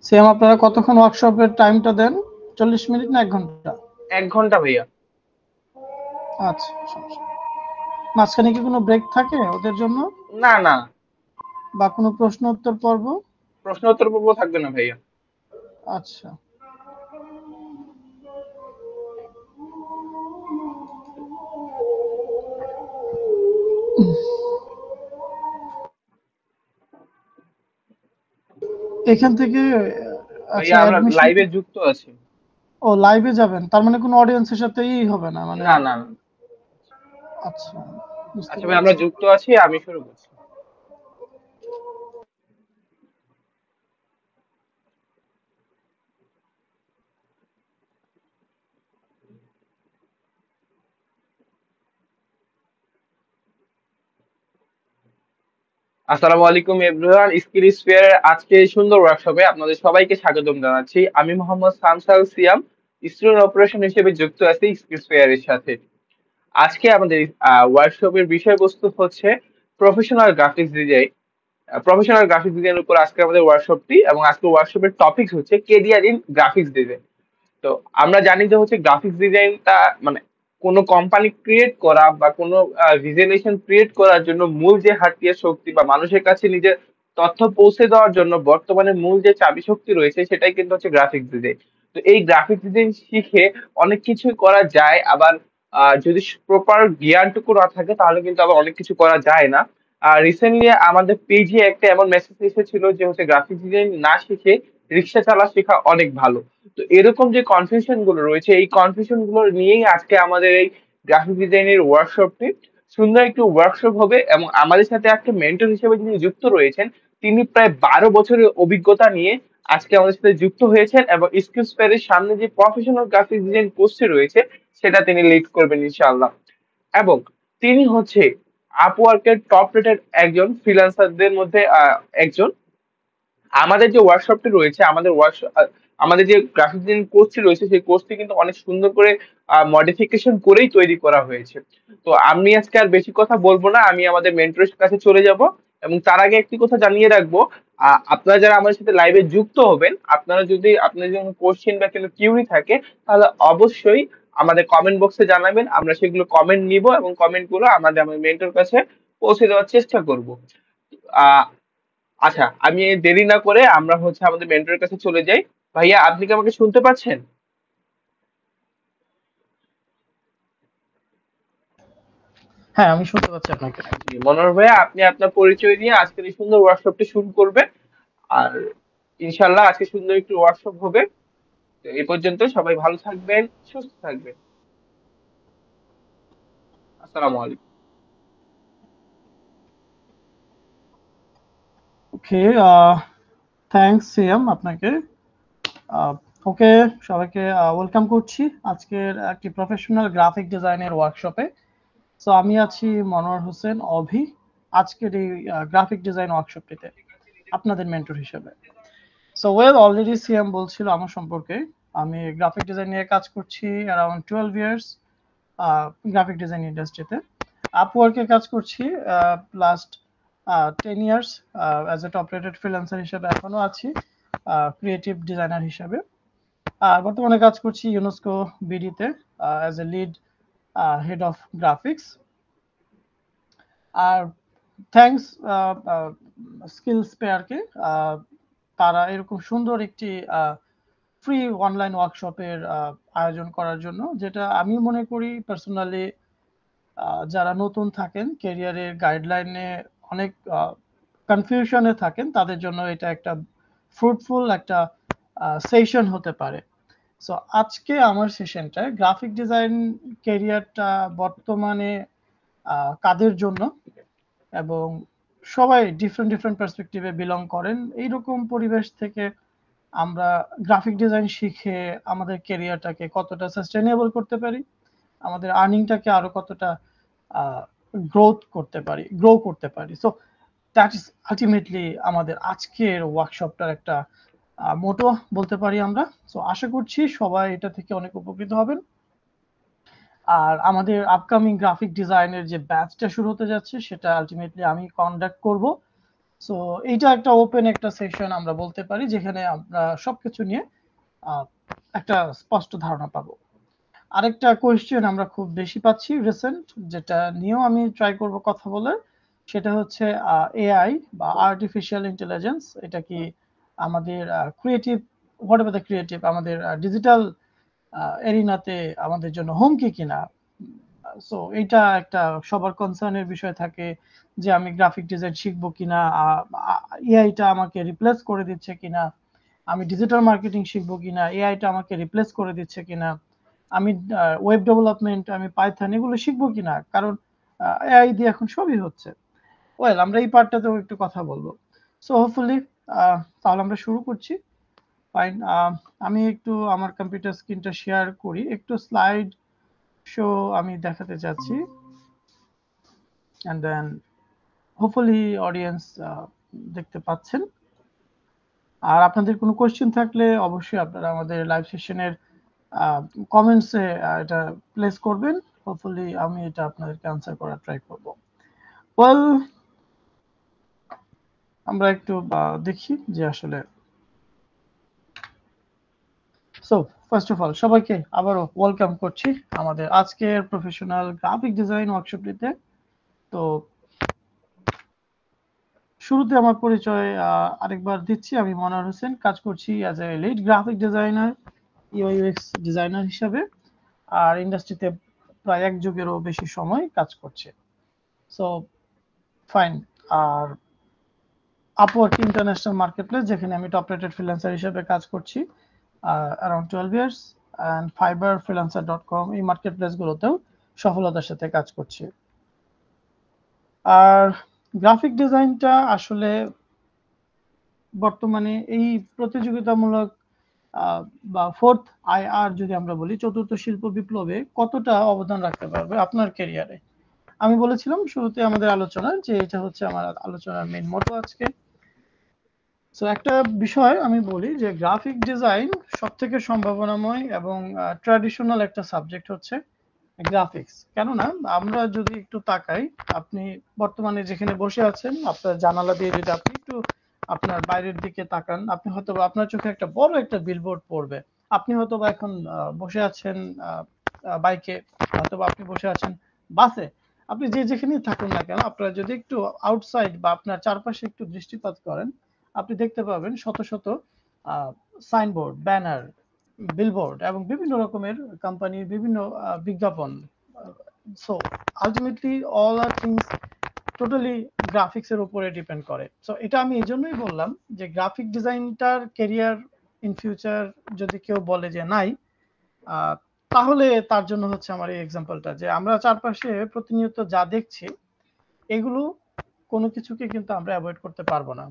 Same আপনারা কতক্ষণ ওয়ার্কশপের টাইমটা দেন? 40 মিনিট না 1 ঘন্টা? 1 ঘন্টা ভাইয়া। আচ্ছা, সমস্যা নেই। মাঝখানে কি কোনো ব্রেক থাকে ওদের জন্য? না না, বা কোনো প্রশ্ন উত্তর পর্ব? প্রশ্ন উত্তর পর্ব থাকবে না ভাইয়া। আচ্ছা। এখান থেকে আচ্ছা ভাইয়া আমরা অ্যাডমিশন লাইভে যুক্ত আছি। ও লাইভে যাবেন, তার মানে কোনো অডিয়েন্সের সাথে হবে না মানে? না না। আচ্ছা, বুঝতে আচ্ছা ভাই, আমরা পেরেছি। যুক্ত আছি, আমি শুরু করছি। আসসালামু আলাইকুম এভরিওয়ান, স্কিল স্পেয়ারের আজকে এই সুন্দর ওয়ার্কশপে আপনাদের সবাইকে স্বাগতম জানাচ্ছি। আমি মোহাম্মদ সামসাল সিয়াম, স্টুডেন্ট অপারেশন হিসেবে যুক্ত আছি স্কিল স্পেয়ারের সাথে। আজকে আমাদের ওয়ার্কশপের বিষয়বস্তু হচ্ছে professional graphics design. Professional graphics ডিজাইনের উপর আজকে আমাদের ওয়ার্কশপটি, এবং আজকে ওয়ার্কশপের টপিক হচ্ছে কেরিয়ার ইন গ্রাফিক্স ডিজাইন। তো আমরা জানি যে হচ্ছে গ্রাফিক্স ডিজাইনটা মানে কোনো কোম্পানি ক্রিয়েট করা বা কোনো ভিজুয়ালাইজেশন ক্রিয়েট করার জন্য মূল যে হাতিয়ার শক্তি বা মানুষের কাছে নিজের তথ্য পৌঁছে দেওয়ার জন্য বর্তমানে মূল যে চাবি শক্তি রয়েছে সেটাই কিন্তু হচ্ছে গ্রাফিক্স ডিজাইন। তো এই গ্রাফিক্স ডিজাইন শিখে অনেক কিছুই করা যায়, আবার যদি প্রপার জ্ঞানটুকু না থাকে তাহলে কিন্তু আবার অনেক কিছু করা যায় না। আর রিসেন্টলি আমাদের পেজে একটা এমন মেসেজ এসেছিল যে হচ্ছে গ্রাফিক্স ডিজাইন না শিখে রিক্সা চালা শেখা অনেক ভালো। তো এরকম যে কনফিউশন গুলো রয়েছে এই কনফিউশন গুলো নিয়েই আজকে আমাদের এই গ্রাফিক ডিজাইনের ওয়ার্কশপটি সুন্দর একটি ওয়ার্কশপ হবে, এবং আমাদের সাথে একটা মেন্টর হিসেবে যিনি যুক্ত রয়েছেন তিনি প্রায় 12 বছরের অভিজ্ঞতা নিয়ে আজকে আমাদের সাথে যুক্ত হয়েছেন, এবং স্কিলস ফেয়ারের সামনে যে প্রফেশনাল গ্রাফিক ডিজাইন কোর্সটি রয়েছে সেটা তিনি লিড করবেন ইনশাআল্লাহ। এবং তিনি হচ্ছে আপওয়ার্কের টপ রেটেড একজন ফ্রিল্যান্সারদের মধ্যে একজন। আমাদের যে ওয়ার্কশপটি রয়েছে, আমাদের যে গ্রাফিক ডিজাইন কোর্সটি রয়েছে সেই কোর্সটি কিন্তু অনেক সুন্দর করে মডিফিকেশন করেই তৈরি করা হয়েছে। তো আমি আজকে আর বেশি কথা বলবো না, আমি আমাদের মেন্টরের কাছে চলে যাব। এবং তার আগে একটি কথা জানিয়ে রাখবো, আপনারা যারা আমাদের সাথে লাইভে যুক্ত হবেন, আপনারা যদি আপনাদের কোনো কোশ্চেন বা কোনো কিউরি থাকে তাহলে অবশ্যই আমাদের কমেন্ট বক্সে জানাবেন, আমরা সেগুলো কমেন্ট নিব এবং কমেন্ট গুলো আমাদের মেন্টর কাছে পৌঁছে দেওয়ার চেষ্টা করব। আহ আচ্ছা, আমি দেরি না করে আমরা হচ্ছে আমাদের মেন্টরের কাছে চলে যাই। ভাইয়া, আপনি কি আমাকে শুনতে পাচ্ছেন? হ্যাঁ, আমি শুনতে পাচ্ছি আপনাকে। জি, মনোহর ভাইয়া, আপনি আপনার পরিচয় দিয়ে আজকের এই সুন্দর ওয়ার্কশপটি শুরু করবেন। আর ইনশাল্লাহ আজকে সুন্দর একটি ওয়ার্কশপ হবে। তো এই পর্যন্ত সবাই ভালো থাকবেন, সুস্থ থাকবেন। আসসালামু আলাইকুম। ওকে, থ্যাঙ্কস সিয়াম আপনাকে। ওকে, সবাইকে ওয়েলকাম করছি আজকের একটি প্রফেশনাল গ্রাফিক ডিজাইনের ওয়ার্কশপে। সো আমি আছি মনোয়ার হোসেন অভি, আজকের এই গ্রাফিক ডিজাইন ওয়ার্কশপটিতে আপনাদের মেন্টর হিসেবে। সো ওয়েল, অলরেডি সিএম বলছিল আমার সম্পর্কে। আমি গ্রাফিক ডিজাইন নিয়ে কাজ করছি অ্যারাউন্ড 12 ইয়ার্স গ্রাফিক ডিজাইন ইন্ডাস্ট্রিতে। আপওয়ার্কে কাজ করছি last 10 years as a top rated freelancer হিসেবে এখনো আছি, ক্রিয়েটিভ ডিজাইনার হিসেবে। আর বর্তমানে কাজ করছি ইউনেস্কো বিডিতে as a lead head of graphics. আর থ্যাঙ্কস স্কিলস পেয়ারকে, তারা এরকম সুন্দর একটি ফ্রি অনলাইন ওয়ার্কশপের আয়োজন করার জন্য, যেটা আমি মনে করি পার্সোনালি যারা নতুন থাকেন ক্যারিয়ারের গাইডলাইনে অনেক কনফিউশনে থাকেন তাদের জন্য এটা একটা ফ্রুটফুল একটা সেশন হতে পারে। সো আজকে আমার সেশনটায় গ্রাফিক ডিজাইন ক্যারিয়ারটা বর্তমানে কাদের জন্য, এবং সবাই ডিফারেন্ট ডিফারেন্ট পার্সপেক্টিভে বিলং করেন এইরকম পরিবেশ থেকে আমরা গ্রাফিক ডিজাইন শিখে আমাদের ক্যারিয়ারটাকে কতটা সাস্টেনেবল করতে পারি, আমাদের আর্নিংটাকে আরো কতটা গ্রো করতে পারি। সো দ্যাট ইজ আলটিমেটলি আমাদের আজকের ওয়ার্কশপটার একটা মোটো বলতে পারি আমরা। সো আশা করছি সবাই এটা থেকে অনেক উপকৃত হবেন। আর আমাদের আপকামিং গ্রাফিক ডিজাইনের যে ব্যাচটা শুরু হতে যাচ্ছে সেটা আলটিমেটলি আমি কন্ডাক্ট করব। সো এইটা একটা ওপেন একটা সেশন আমরা বলতে পারি, যেখানে আমরা সবকিছু নিয়ে একটা স্পষ্ট ধারণা পাবো। আরেকটা কোয়েশ্চেন আমরা খুব বেশি পাচ্ছি রিসেন্ট, যেটা নিয়েও আমি ট্রাই করব কথা বলার, সেটা হচ্ছে এআই বা আর্টিফিশিয়াল ইন্টেলিজেন্স। এটা কি আমাদের creative, what ever the creative, আমাদের ডিজিটাল এরিনাতে আমাদের জন্য হুমকি কিনা? সো এইটা একটা সবার কনসার্নের বিষয় থাকে, যে আমি গ্রাফিক ডিজাইন শিখবো কিনা, এআইটা আমাকে রিপ্লেস করে দিচ্ছে কিনা, আমি ডিজিটাল মার্কেটিং শিখবো কিনা, এআইটা আমাকে রিপ্লেস করে দিচ্ছে কিনা, আমি ওয়েব ডেভেলপমেন্ট, আমি পাইথন এগুলো শিখবো কিনা, কারণ এআই দিয়ে এখন সবই হচ্ছে। ওয়েল, আমরা এই পার্টটাতেও একটু কথা বলবো। সো হোপফুলি তাহলে আমরা শুরু করছি। ফাইন, আমি একটু আমার কম্পিউটার স্ক্রিনটা শেয়ার করি, একটু স্লাইড শো আমি দেখাতে চাচ্ছি, অ্যান্ড দেন হোপফুলি অডিয়েন্স দেখতে পাচ্ছেন। আর আপনাদের কোনো কোয়েশ্চেন থাকলে অবশ্যই আপনারা আমাদের লাইভ সেশনের কমেন্টসে এটা প্লেস করবেন। হোপফুলি আমি এটা আপনাদেরকে আনসার করার ট্রাই করব। ওয়েল, আমরা একটু দেখি যে আসলে। সো ফার্স্ট অফ অল সবাইকে আবারও ওয়েলকাম করছি আমাদের আজকের প্রফেশনাল গ্রাফিক ডিজাইন ওয়ার্কশপটিতে। তো শুরুতে আমার পরিচয় আরেকবার দিচ্ছি, আমি মনোয়ার হোসেন, কাজ করছি as a lead graphic designer, UI UX designer হিসাবে, আর ইন্ডাস্ট্রিতে প্রায় এক যুগেরও বেশি সময় কাজ করছে। So fine. আর আপওয়ার্ক ইন্টারন্যাশনাল মার্কেটপ্লেস, যেখানে আমি টপ রেটেড ফ্রিল্যান্সার হিসেবে কাজ করছি around 12 years, and Fiverr freelancer .com, এই মার্কেটপ্লেসগুলোতেও সফলতার সাথে কাজ করছি। আর গ্রাফিক ডিজাইনটা আসলে বর্তমানে এই প্রতিযোগিতামূলক বা ফোর্থ আইআর যদি আমরা বলি, চতুর্থ শিল্প বিপ্লবে কতটা অবদান রাখতে পারবে আপনার ক্যারিয়ারে। আমি বলেছিলাম শুরুতে আমাদের আলোচনার যে এটা হচ্ছে আমার আলোচনার মেইন মোটো আজকে। সো একটা বিষয় আমি বলি যে গ্রাফিক ডিজাইন সব থেকে সম্ভাবনাময় এবং ট্র্যাডিশনাল একটা সাবজেক্ট হচ্ছে গ্রাফিক্স। কেননা আমরা যদি একটু তাকাই, আপনি বর্তমানে যেখানে বসে আছেন, আপনার জানালা দিয়ে যদি আপনি একটু আপনার বাইরের দিকে তাকান, আপনি হয়তো আপনার চোখে একটা বড় একটা বিলবোর্ড পড়বে। আপনি হয়তো বা এখন বসে আছেন বাইকে, হয়তো বা আপনি বসে আছেন বাসে, আপনি যে যেখানেই থাকুন না কেন, আপনারা যদি একটু আউটসাইড বা আপনার চারপাশে একটু দৃষ্টিপাত করেন, আপনি দেখতে পাবেন শত শত সাইনবোর্ড, ব্যানার, বিলবোর্ড এবং বিভিন্ন রকমের কোম্পানির বিভিন্ন বিজ্ঞাপন। সো আলটিমেটলি অল আর থিংস টোটালি গ্রাফিক্স এর উপরে ডিপেন্ড করে। সো এটা আমি এই জন্যই বললাম যে গ্রাফিক ডিজাইনটার ক্যারিয়ার ইন ফিউচার যদি কেউ বলে যে নাই, তাহলে তার জন্য হচ্ছে আমার এই এক্সাম্পলটা, যে আমরা চারপাশে প্রতিনিয়ত যা দেখছি, এগুলো কোনো কিছুকে কিন্তু আমরা অ্যাভয়েড করতে পারবো না।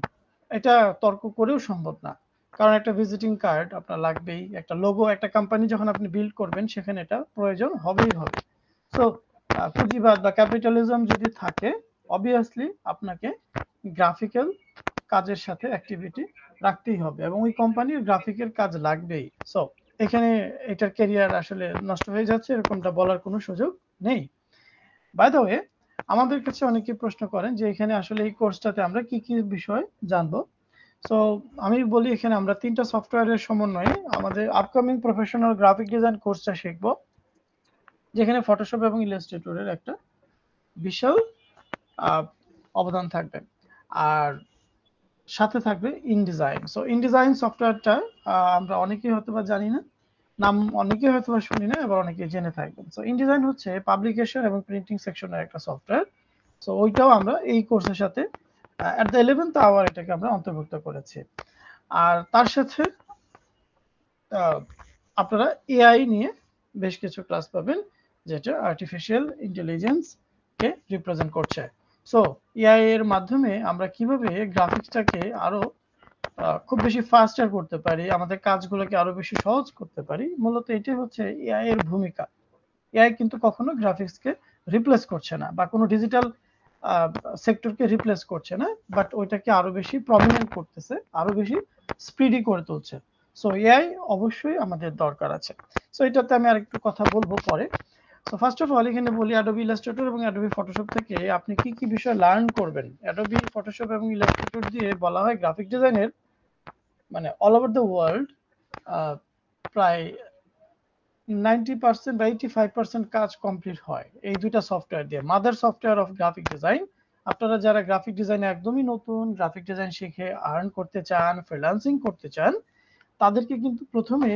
এটা তর্ক করেও সম্ভব না, কারণ একটা ভিজিটিং কার্ড আপনার লাগবেই, একটা লোগো, একটা কোম্পানি যখন আপনি বিল্ড করবেন সেখানে এটা প্রয়োজন হবেই হবে। সো পুঁজিবাদ বা ক্যাপিটালিজম যদি থাকে, অবভিয়াসলি আপনাকে গ্রাফিক্যাল কাজের সাথে অ্যাক্টিভিটি রাখতেই হবে এবং ওই কোম্পানির গ্রাফিকের কাজ লাগবেই। সো এখানে এটার ক্যারিয়ার আসলে নষ্ট হয়ে যাচ্ছে এরকমটা বলার কোনো সুযোগ নেই। বাই দ্য ওয়ে, আমাদের কাছে অনেকে প্রশ্ন করেন যে এখানে আসলে এই কোর্সটাতে আমরা কি কি বিষয় জানবো। সো আমি বলি, এখানে আমরা 3টা সফটওয়্যারের সমন্বয়ে আমাদের আপকামিং প্রফেশনাল গ্রাফিক ডিজাইন কোর্সটা শিখব, যেখানে ফটোশপ এবং ইলাস্ট্রেটরের একটা বিশাল অবদান থাকবে। আর সাথে থাকবে ইনডিজাইন। সো ইনডিজাইন সফটওয়্যারটা আমরা অনেকেই হয়তো বা জানি না, নাম অনেকেই হয়তো বা শুনি না, আবার অনেকে জেনে থাকবেন। সো ইনডিজাইন হচ্ছে পাবলিকেশন এবং প্রিন্টিং সেকশনের একটা সফটওয়্যার। সো ওইটাও আমরা এই কোর্সের সাথে অ্যাট দ্য 11th আওয়ার এটাকে আমরা অন্তর্ভুক্ত করেছি। আর তার সাথে আপনারা এআই নিয়ে বেশ কিছু ক্লাস পাবেন, যেটা আর্টিফিশিয়াল ইন্টেলিজেন্স কে রিপ্রেজেন্ট করছে। সো এআই এর মাধ্যমে আমরা কিভাবে গ্রাফিক্সটাকে আরো খুব বেশি ফাস্টার করতে পারি, আমাদের কাজগুলোকে আরো বেশি সহজ করতে পারি, মূলত এটাই হচ্ছে এআই এর ভূমিকা। এআই কিন্তু কখনো গ্রাফিক্সকে রিপ্লেস করছে না বা কোনো ডিজিটাল সেক্টরকে রিপ্লেস করছে না, বাট ওইটাকে আরো বেশি প্রমিনেন্ট করতেছে, আরো বেশি স্পিডি করে তুলছে। সো এআই অবশ্যই আমাদের দরকার আছে। সো এটাতে আমি আরেকটু কথা বলবো পরে। তো ফার্স্ট অফ অল এখানে বলি অ্যাডোবি ইলাস্ট্রেটর এবং অ্যাডোবি ফটোশপ থেকে আপনি কি কি বিষয় লার্ন করবেন। অ্যাডোবি ফটোশপ এবং ইলাস্ট্রেটর দিয়ে বলা হয় গ্রাফিক ডিজাইনের মানে অল ওভার দ্য ওয়ার্ল্ড প্রায় 90% বা 85% কাজ কমপ্লিট হয় এই দুইটা সফটওয়্যার দিয়ে। Mother software of graphic design. আপনারা যারা গ্রাফিক ডিজাইনে একদমই নতুন, গ্রাফিক ডিজাইন শিখে আর্ন করতে চান, ফ্রিল্যান্সিং করতে চান, তাদেরকে কিন্তু প্রথমে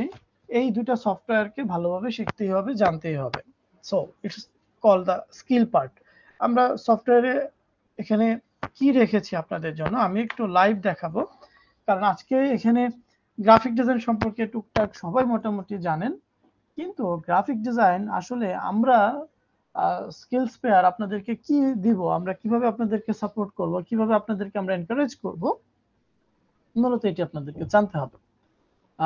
এই দুইটা সফটওয়্যারকে ভালোভাবে শিখতেই হবে, জানতেই হবে। So it's call the skill part. আমরা সফটওয়্যারে এখানে কি রেখেছি আপনাদের জন্য আমি একটু লাইভ দেখাবো, কারণ আজকে এখানে গ্রাফিক ডিজাইন সম্পর্কে টুকটাক সবাই মোটামুটি জানেন, কিন্তু গ্রাফিক ডিজাইন আসলে আমরা স্কিলস পেয়ার আপনাদেরকে কি দিব, আমরা কিভাবে আপনাদেরকে সাপোর্ট করব, কিভাবে আপনাদেরকে আমরা এনকারেজ করব, মূলত এটি আপনাদেরকে জানতে হবে।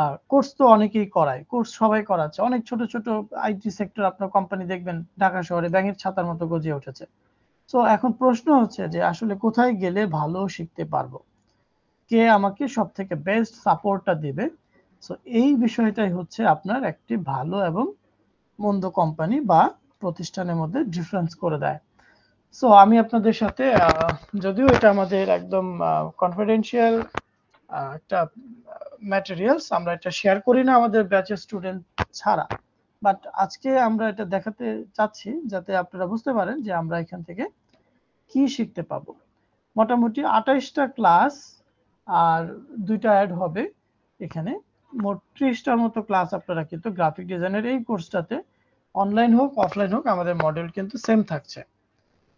আর কোর্স তো অনেকেই করায়, কোর্স সবাই করাচ্ছে, অনেক ছোট ছোট আইটি সেক্টর আপনার কোম্পানি দেখবেন ঢাকা শহরে ব্যাঙের ছাতার মতো গজিয়ে উঠেছে। তো এখন প্রশ্ন হচ্ছে যে আসলে কোথায় গেলে ভালো শিখতে পারবো, কে আমাকে সব থেকে বেস্ট সাপোর্টটা দিবে। সো এই বিষয়টাই হচ্ছে আপনার একটি ভালো এবং মন্দ কোম্পানি বা প্রতিষ্ঠানের মধ্যে ডিফারেন্স করে দেয়। সো আমি আপনাদের সাথে যদিও এটা আমাদের একদম কনফিডেন্সিয়াল একটা ম্যাটেরিয়ালস, আমরা এটা শেয়ার করি না আমাদের ব্যাচের স্টুডেন্ট ছাড়া, বাট আজকে আমরা এটা দেখাতে চাচ্ছি যাতে আপনারা বুঝতে পারেন যে আমরা এখান থেকে কি শিখতে পাবো। মোটামুটি 28টা ক্লাস আর 2টা অ্যাড হবে এখানে, মোট 30টার মতো ক্লাস আপনারা কিন্তু গ্রাফিক ডিজাইনের এই কোর্সটাতে অনলাইন হোক অফলাইন হোক আমাদের মডেল কিন্তু সেম থাকছে।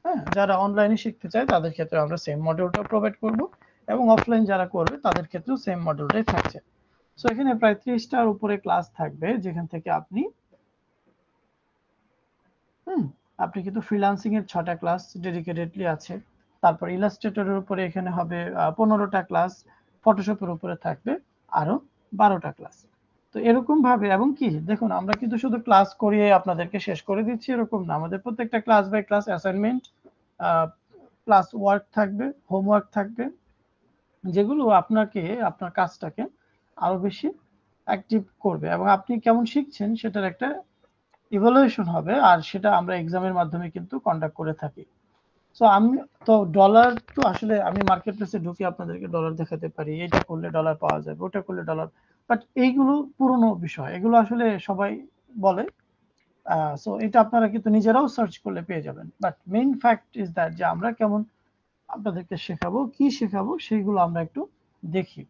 হ্যাঁ, যারা অনলাইনে শিখতে চায় তাদের ক্ষেত্রে আমরা সেম মডিউলটা প্রোভাইড করব, এবং অফলাইন যারা করবে তাদের ক্ষেত্রেও সেম মডিউলটাই থাকছে। সো এখানে প্রায় 30টার উপরে ক্লাস থাকবে, যেখান থেকে আপনি আপনি কিন্তু ফ্রিল্যান্সিং এর 6টা ক্লাস ডেডিকেটেডলি আছে, তারপর ইলাস্ট্রেটরের উপরে এখানে হবে 15টা ক্লাস, ফটোশপের উপরে থাকবে আরো 12টা ক্লাস। তো এরকম ভাবে, এবং কি দেখুন আমরা কিন্তু শুধু ক্লাস করিয়ে আপনাদেরকে শেষ করে দিচ্ছি এরকম না, আমাদের প্রত্যেকটা class by class assignment plus work থাকবে, হোমওয়ার্ক থাকবে, যেগুলো আপনাকে আপনার কাজটাকে আরো বেশি অ্যাক্টিভ করবে, এবং আপনি কেমন শিখছেন সেটার একটা ইভালুয়েশন হবে, আর সেটা আমরা এক্সামের মাধ্যমে কিন্তু কন্ডাক্ট করে থাকি। সো আমি তো ডলার তো আসলে আমি মার্কেট প্লেসে ঢুকে আপনাদেরকে ডলার দেখাতে পারি, এটা করলে ডলার পাওয়া যাবে, ওটা করলে ডলার, বাট এইগুলো পুরনো বিষয়, এগুলো আসলে সবাই বলে। সো এটা আপনারা কিন্তু নিজেরাও সার্চ করলে পেয়ে যাবেন, but main fact is that যে আমরা কেমন আপনাদেরকে শেখাবো, কি শেখাবো সেইগুলো আমরা একটু দেখি।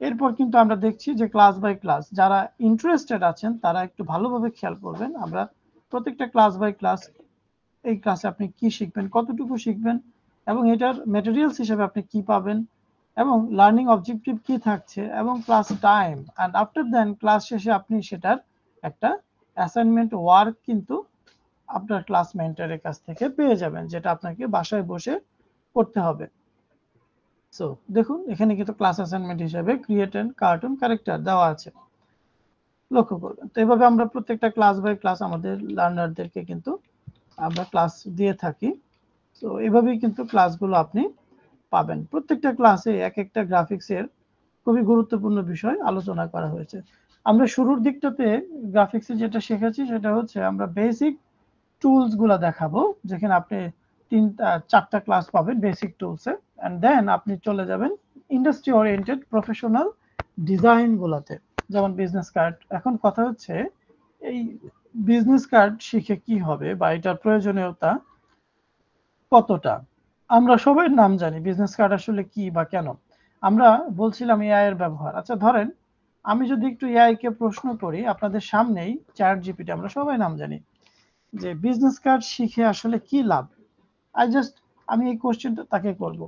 এরপর কিন্তু আমরা দেখছি যে ক্লাস বাই ক্লাস যারা ইন্টারেস্টেড আছেন তারা একটু ভালোভাবে খেয়াল করবেন। আমরা প্রত্যেকটা ক্লাস বাই ক্লাস, এই ক্লাসে আপনি কি শিখবেন, কতটুকু শিখবেন, এবং এটার ম্যাটেরিয়ালস হিসেবে আপনি কি পাবেন, এবং লার্নিং অবজেক্টিভ কি থাকছে, এবং class time, and after then class শেষে আপনি সেটার একটা অ্যাসাইনমেন্ট ওয়ার্ক কিন্তু আপনার ক্লাস মেন্টরের কাছ থেকে পেয়ে যাবেন, যেটা আপনাকে বাসায় বসে করতে হবে। সো দেখুন এখানে কিন্তু ক্লাস অ্যাসাইনমেন্ট হিসেবে ক্রিয়েট এন্ড কার্টুন ক্যারেক্টার দেওয়া আছে, লক্ষ্য করবেন। তো এইভাবে আমরা প্রত্যেকটা ক্লাস বাই ক্লাস আমাদের লার্নারদেরকে কিন্তু আমরা ক্লাস দিয়ে থাকি। তো এভাবেই কিন্তু ক্লাসগুলো আপনি পাবেন। প্রত্যেকটা ক্লাসে এক একটা গ্রাফিক্সের খুবই গুরুত্বপূর্ণ বিষয় আলোচনা করা হয়েছে। আমরা শুরুর দিকটাতে গ্রাফিক্সে যেটা শিখেছি সেটা হচ্ছে আমরা বেসিক টুলস গুলা দেখাবো, যেখানে আপনি 4টা ক্লাস পাবেন বেসিক টুলসে, এন্ড দেন আপনি চলে যাবেন ইন্ডাস্ট্রি ওরিয়েন্টেড প্রফেশনাল ডিজাইন গুলাতে, যেমন বিজনেস কার্ড। এখন কথা হচ্ছে এই বিজনেস কার্ড শিখে কি হবে বা এটার প্রয়োজনীয়তা কতটা, আমরা সবাই নাম জানি বিজনেস কার্ড আসলে কি বা কেন। আমরা বলছিলাম এআই এর ব্যবহার। আচ্ছা ধরেন আমি যদি একটু এআই কে প্রশ্ন করি আপনাদের সামনেই, চ্যাট জিপিটি আমরা সবাই নাম জানি, যে বিজনেস কার্ড শিখে আসলে কি লাভ, আমি এই কোশ্চেনটা তাকে করব।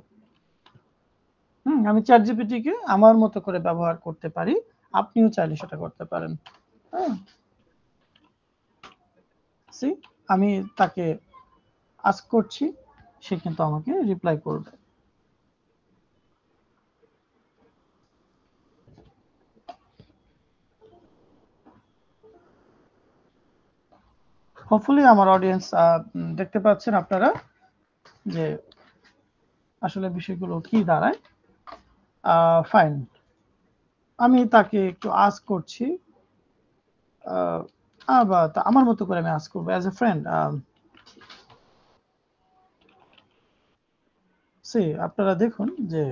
আমি চ্যাট জিপিটি কে আমার মতো করে ব্যবহার করতে পারি, আপনিও চাইলে সেটা করতে পারেন। আমি তাকে আস্ক করছি, সে কিন্তু আমাকে রিপ্লাই করবে। হোপফুলি আমার অডিয়েন্স দেখতে পাচ্ছেন আপনারা যে আসলে বিষয়গুলো কি দাঁড়ায়। ফাইন, আমি তাকে একটু আস্ক করছি বা আমার মতো করে আমি আস্ক করবো অ্যাজ এ ফ্রেন্ড। সে আপনারা দেখুন যে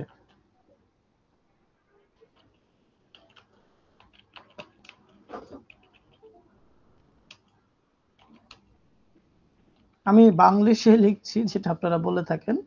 আমি বাংলিশে লিখছি, যেটা আপনারা বলে থাকেন।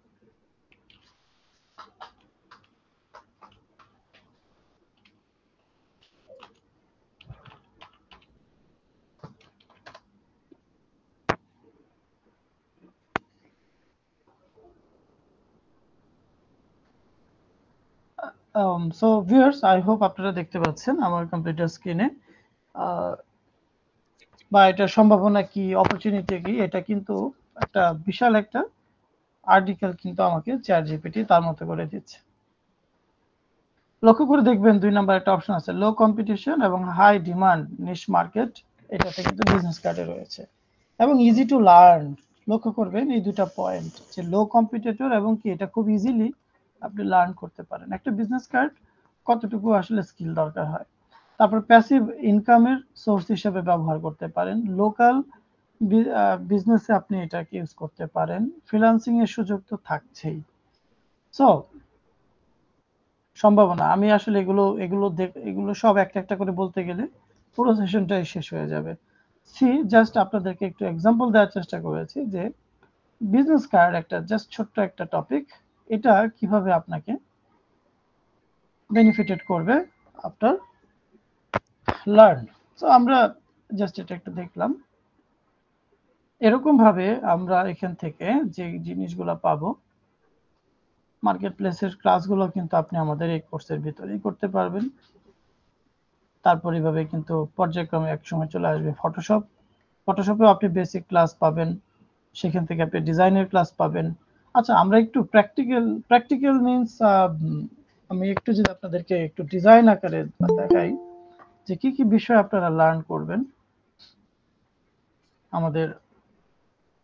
সো ভিউয়ার্স, আই হোপ আপনারা দেখতে পাচ্ছেন আমার কম্পিউটার স্ক্রিনে বা এটার সম্ভাবনা কি, অপরচুনিটি কি। এটা কিন্তু একটা বিশাল একটা আর্টিকেল কিন্তু আমাকে চ্যাট জিপিটি তার মতো করে দিচ্ছে। লক্ষ্য করে দেখবেন 2 নাম্বার একটা অপশন আছে, লো কম্পিটিশন এবং হাই ডিমান্ড নিশ মার্কেট। এটাতে কিন্তু বিজনেস কার্ডে রয়েছে এবং ইজি টু লার্ন। লক্ষ্য করবেন এই দুটা পয়েন্ট, যে লো কম্পিটিটর এবং কি এটা খুব ইজিলি আপনি লার্ন করতে পারেন। একটা বিজনেস কার্ড কতটুকু আসলে স্কিল দরকার হয়। তারপর প্যাসিভ ইনকামের সোর্স হিসেবে ব্যবহার করতে পারেন। লোকাল বিজনেসে আপনি এটাকে ইউজ করতে পারেন। ফ্রিল্যান্সিং এর সুযোগ তো থাকছেই। সো সম্ভাবনা, আমি আসলে এগুলো সব একটা একটা করে বলতে গেলে পুরো সেশনটাই শেষ হয়ে যাবে। জাস্ট আপনাদেরকে একটু এক্সাম্পল দেওয়ার চেষ্টা করেছি যে বিজনেস কার্ড একটা জাস্ট ছোট্ট একটা টপিক, এটা কিভাবে আপনাকে বেনিফিটেড করবে আফটার লার্ন। তো আমরা জাস্ট এটা একটু দেখলাম। এরকম ভাবে আমরা এখান থেকে যে জিনিসগুলো পাবো, মার্কেট প্লেসের ক্লাসগুলো কিন্তু আপনি আমাদের এই কোর্সের ভিতরেই করতে পারবেন। তারপর এইভাবে কিন্তু পর্যায়ক্রমে এক সময় চলে আসবে ফটোশপেও আপনি বেসিক ক্লাস পাবেন, সেখান থেকে আপনি ডিজাইনের ক্লাস পাবেন। আচ্ছা, আমরা একটু প্র্যাকটিক্যাল মিনস আমি একটু যদি আপনাদেরকে একটু ডিজাইন আকারে দেখাই যে কি কি বিষয় আপনারা লার্ন করবেন আমাদের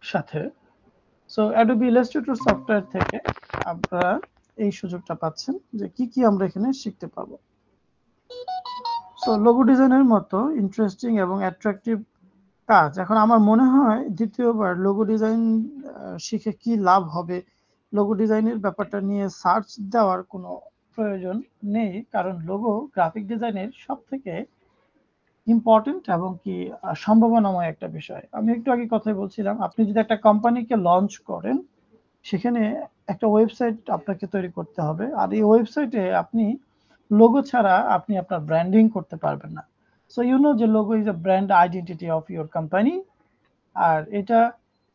সাথে। সো অ্যাডোবি ইলাস্ট্রেটর সফটওয়্যার থেকে আপনারা এই সুযোগটা পাচ্ছেন যে কি কি আমরা এখানে শিখতে পাবো। সো লোগো ডিজাইনের মতো ইন্টারেস্টিং এবং অ্যাট্রাকটিভ কাজ, এখন আমার মনে হয় দ্বিতীয়বার লোগো ডিজাইন শিখে কি লাভ হবে, লোগো ডিজাইনের ব্যাপারটা নিয়ে সার্চ দেওয়ার কোনো প্রয়োজন নেই, কারণ লোগো গ্রাফিক ডিজাইনের সব থেকে ইম্পর্টেন্ট এবং কি সম্ভাবনাময় একটা বিষয়। আমি একটু আগে কথাই বলছিলাম, আপনি যদি একটা কোম্পানিকে লঞ্চ করেন, সেখানে একটা ওয়েবসাইট আপনাকে তৈরি করতে হবে, আর এই ওয়েবসাইটে আপনি লোগো ছাড়া আপনি আপনার ব্র্যান্ডিং করতে পারবেন না। সো ইউ নো যে logo is a brand identity of your company, আর এটা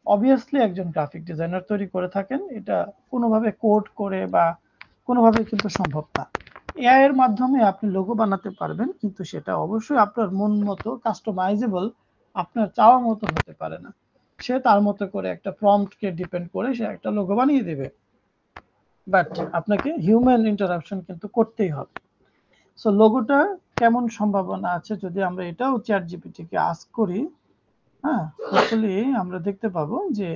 অবভিয়াসলি একজন গ্রাফিক ডিজাইনার তৈরি করে থাকেন। এটা কোনোভাবে কোড করে বা কোনোভাবে কিন্তু সম্ভব না। এআই এর মাধ্যমে আপনি লোগো বানাতে পারবেন, কিন্তু সেটা অবশ্যই আপনার মন মতো কাস্টমাইজেবল, আপনার চাওয়া মতো হতে পারে না। সে তার মতো করে একটা প্রম্পটকে ডিপেন্ড করে সে একটা লোগো বানিয়ে দেবে, বাট আপনাকে হিউম্যান ইন্টারাকশন কিন্তু করতেই হবে। সো লোগোটা কেমন সম্ভাবনা আছে যদি আমরা এটাও চ্যাট জিপিটি কে আস্ক করি, হ্যাঁ, হোপফুলি আমরা দেখতে পাবো যে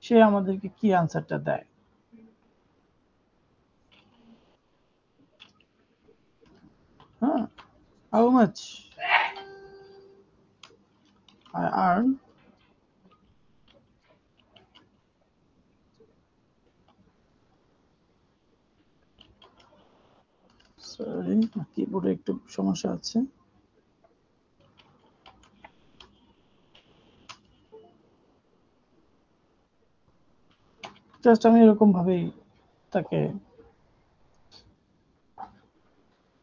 সে আমাদেরকে কি আনসারটা দেয়। হ্যাঁ, how much I earn, sorry কিবোর্ডে একটু সমস্যা আছে। জাস্ট আমি এরকম ভাবেই তাকে,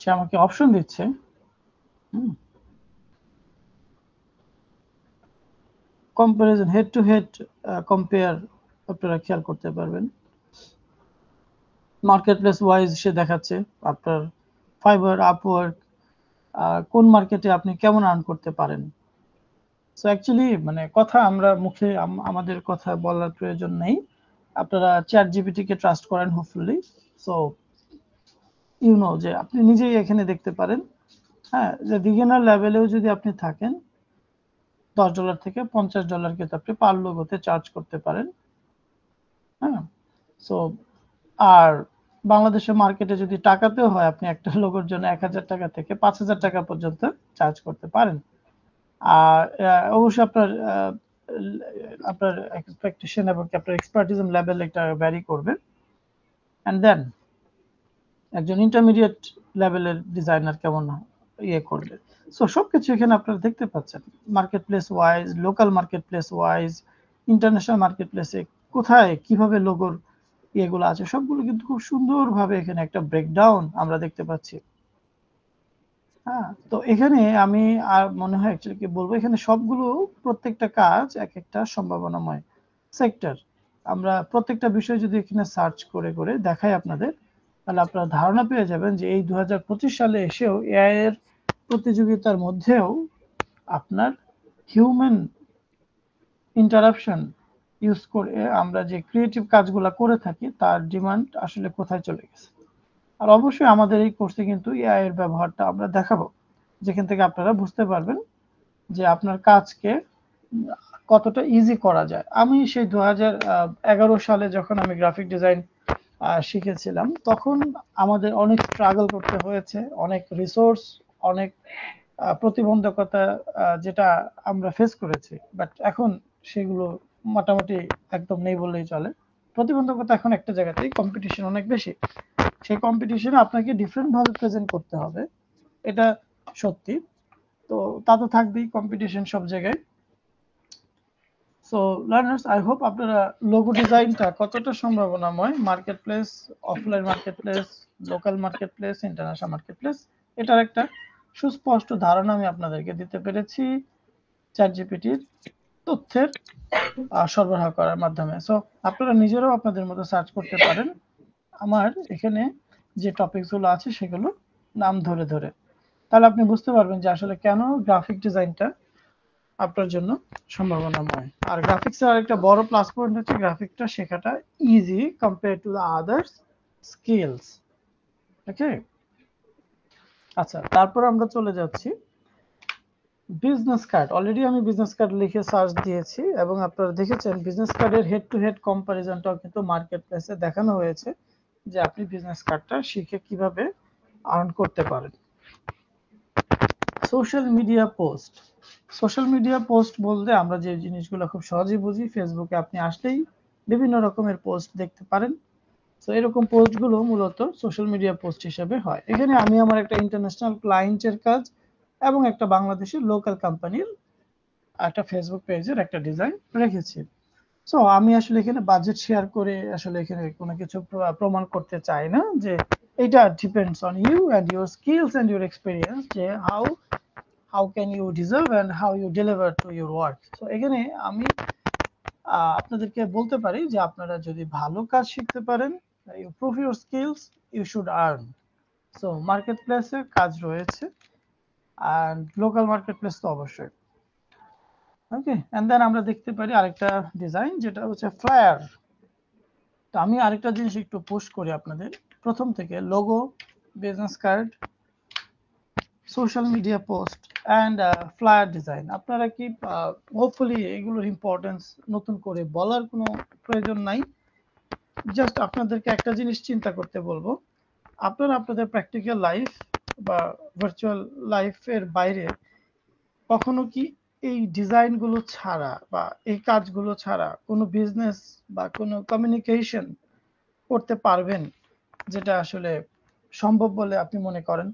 সে আমাকে অপশন দিচ্ছে। Comparison, head to head compare আপনারা খেয়াল করতে পারবেন। মার্কেট প্লেস ওয়াইজ সে দেখাচ্ছে আপনার ফাইবার, আপওয়ার্ক, কোন মার্কেটে আপনি কেমন আর্ন করতে পারেন। সো অ্যাকচুয়ালি মানে কথা আমরা মুখে আমাদের কথা বলার প্রয়োজন নেই, আপনারা চ্যাট জিপিটি কে ট্রাস্ট করেন হোপফুলি। সো ইউ নো যে আপনি নিজেই এখানে দেখতে পারেন, হ্যাঁ, যে বিগিনার লেভেলেও যদি আপনি থাকেন, $10 থেকে $50 কিন্তু আপনি পার লোগোতে চার্জ করতে পারেন। হ্যাঁ, সো আর বাংলাদেশের মার্কেটে যদি টাকাতেও হয়, আপনি একটা লোগোর জন্য 1,000 টাকা থেকে 5,000 টাকা পর্যন্ত চার্জ করতে পারেন। আর অবশ্যই আপনার এক্সপেকটেশন এবং আপনার এক্সপার্টিজম লেভেল এটা ভ্যারি করবে। অ্যান্ড দেন একজন ইন্টারমিডিয়েট লেভেলের ডিজাইনার কেমন করবে। সো সবকিছু এখানে আপনারা দেখতে পাচ্ছেন, market place wise, local market place wise, international market প্লেসে কোথায় কিভাবে লোগোর ইয়েগুলো আছে সবগুলো কিন্তু খুব সুন্দরভাবে এখানে একটা ব্রেকডাউন আমরা দেখতে পাচ্ছি। হ্যাঁ, তো এখানে আমি আর মনে হয় অ্যাকচুয়ালি কি বলবো, এখানে সবগুলো প্রত্যেকটা কাজ এক একটা সম্ভাবনাময় সেক্টর। আমরা প্রত্যেকটা বিষয় যদি এখানে সার্চ করে করে দেখাই আপনাদের, তাহলে আপনারা ধারণা পেয়ে যাবেন যে এই 2025 সালে এসেও এআই এর প্রতিযোগিতার মধ্যেও আপনার হিউম্যান ইন্টারাপশন ইউজ করে আমরা যে ক্রিয়েটিভ কাজগুলো করে থাকি তার ডিমান্ড আসলে কোথায় চলে গেছে। আর অবশ্যই আমাদের এই কোর্সে কিন্তু এআই এর ব্যবহারটা আমরা দেখাবো, যেখান থেকে আপনারা বুঝতে পারবেন যে আপনার কাজকে কতটা ইজি করা যায়। আমি সেই 2011 সালে যখন আমি গ্রাফিক ডিজাইন শিখেছিলাম, তখন আমাদের অনেক স্ট্রাগল করতে হয়েছে, অনেক রিসোর্স, অনেক প্রতিবন্ধকতা যেটা আমরা ফেস করেছি। বাট এখন সেগুলো মোটামুটি একদম নেই বললেই চলে। প্রতিবন্ধকতা এখন একটা জায়গাতেই, কম্পিটিশন অনেক বেশি। সেই কম্পিটিশনে আপনাকে ডিফারেন্ট ভাবে প্রেজেন্ট করতে হবে, এটা সত্যি। তো তা তো থাকবেই, কম্পিটিশন সব জায়গায়। সো লার্নার্স, আই হোপ আপনারা লোগো ডিজাইনটা কতটা সম্ভাবনাময়, market place, offline market place, local market place, international market place, এটার একটা সুস্পষ্ট ধারণা আমি আপনাদেরকে দিতে পেরেছি চ্যাট জিপিটির তথ্যের সরবরাহ করার মাধ্যমে। সো আপনারা নিজেরাও আপনাদের মতো সার্চ করতে পারেন আমার এখানে যে টপিকসগুলো আছে সেগুলো নাম ধরে ধরে, তাহলে আপনি বুঝতে পারবেন যে আসলে কেন গ্রাফিক ডিজাইনটা আপনার জন্য সম্ভাবনাময়। আর গ্রাফিক্সের আরেকটা বড় প্লাস পয়েন্ট হচ্ছে গ্রাফিকটা শেখাটা easy compare to the others skills. Okay, আচ্ছা, তারপর আমরা চলে যাচ্ছি বিজনেস কার্ড। অলরেডি আমি বিজনেস কার্ড লিখে সার্চ দিয়েছি এবং আপনারা দেখেছেন বিজনেস কার্ডের হেড টু হেড কম্পারিজনটাও কিন্তু মার্কেট প্লেসে দেখানো হয়েছে, যে আপনি বিজনেস কার্ডটা শিখে কিভাবে আর্ন করতে পারেন। Social media post. Social media post বলতে আমরা যে জিনিসগুলো খুব সহজেই বুঝি, ফেসবুকে আপনি আসলেই বিভিন্ন রকমের পোস্ট দেখতে পারেন। তো এরকম পোস্টগুলো মূলত সোশ্যাল মিডিয়া পোস্ট হিসেবে হয়। এখানে আমি আমার একটা ইন্টারন্যাশনাল ক্লায়েন্টের কাজ এবং একটা বাংলাদেশের লোকাল কোম্পানির একটা ফেসবুক পেজের একটা ডিজাইন রেখেছি। সো আমি আসলে এখানে বাজেট শেয়ার করে আসলে এখানে কোনো কিছু প্রমাণ করতে চাই না, যে এটা depends on you and your skills and your experience, যে how can you deserve and how you deliver to your work. So এখানে আমি আপনাদেরকে বলতে পারি যে আপনারা যদি ভালো কাজ শিখতে পারেন, you prove your skills, you should earn. So market প্লেসে কাজ রয়েছে, অ্যান্ড লোকাল মার্কেট প্লেস তো অবশ্যই। ওকে, এন্ড দেন আমরা দেখতে পারি আরেকটা ডিজাইন যেটা হচ্ছে ফ্লায়ার। তো আমি আরেকটা জিনিস একটু পোস্ট করি আপনাদের প্রথম থেকে, logo, business card, social media post and flyer design. আপনারা কি হোপফুলি এগুলোর ইম্পর্টেন্স নতুন করে বলার কোনো প্রয়োজন নাই, জাস্ট আপনাদেরকে একটা জিনিস চিন্তা করতে বলবো, আপনারা আপনাদের প্র্যাকটিক্যাল লাইফ বা ভার্চুয়াল লাইফের বাইরে কখনো কি এই ডিজাইনগুলো ছাড়া বা এই কাজগুলো ছাড়া কোনো বিজনেস বা কোনো কমিউনিকেশন করতে পারবেন, যেটা আসলে সম্ভব বলে আপনি মনে করেন?